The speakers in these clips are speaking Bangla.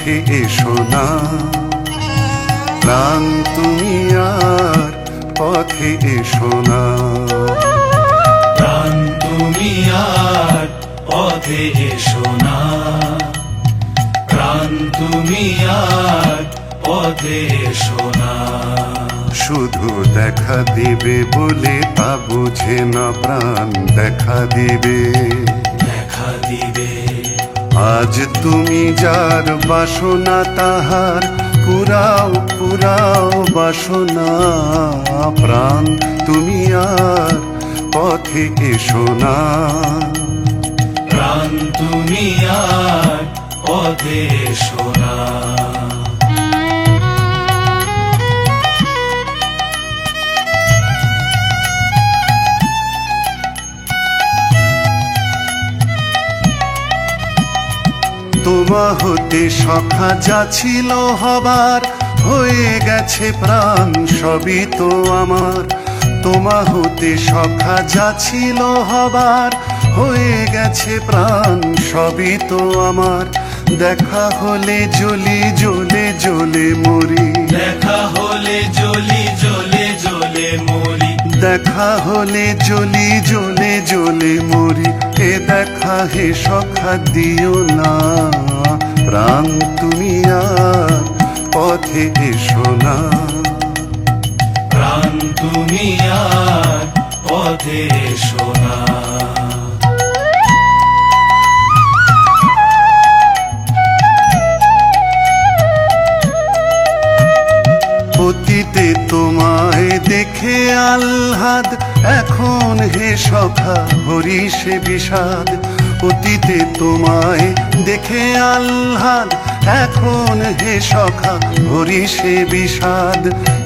পথে এসো না প্রাণ তুমি আর পথে এসো না প্রাণ তুমি আর পথে এসো না প্রাণ তুমি আর পথে এসো না শুধু দেখা দিবে বলে তা বুঝে না প্রাণ দেখা দিবে দেখা দিবে আজ তুমি যার বাসনা তাহার পুরাও পুরাও বাসনা প্রাণ তুমি আর পথে এসো না প্রাণ তুমি আর পথে এসো না তোমা হতে সখা যা ছিল হবার হয়ে গেছে প্রাণ সবই তো আমার তোমা হতে সখা যা ছিল হবার হয়ে গেছে প্রাণ সবই তো আমার দেখা হলে জ্বলি জ্বলে জ্বলে মরি দেখা হলে জ্বলি জ্বলে জ্বলে মরি দেখা হলে জ্বলি জ্বলে জ্বলে মরি এ দেখা হে সখা দিও না প্রাণ তুমি আর পথে এসো না প্রাণ তুমি আর পথে এসো না অতীতে তোমায় দেখে আহ্লাদ এখন হে সখা হরি সে বিষাদ অতীতে তোমায় দেখে আহ্লাদ এখন হে সখা হরি সে বিষাদ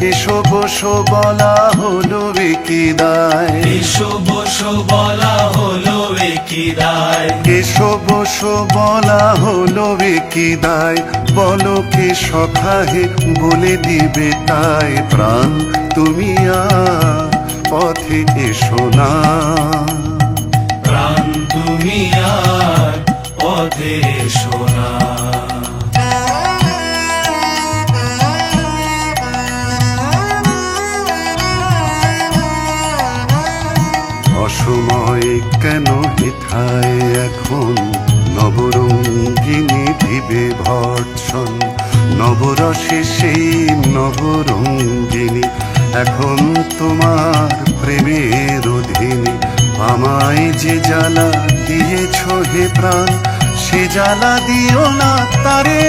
এসো বসো বলা হলো কি দায় এসো বসো বলা হলো কি দায় এসো বসো বলা হলো কি দায় বলো কে সখা হে বলে দিবে তাই প্রাণ তুমি আর পথে এসো না প্রাণ তুমি আর পথে এসো না অসময় কেন হেথায় এখন নবরঙ্গিনী দিবে ভর্ৎসন নবরসে সেই নবরঙ্গিনী এখন তোমার প্রেমের অধীনে আমায় যে জ্বালা দিয়েছ হে প্রাণ সে জ্বালা দিও না তারে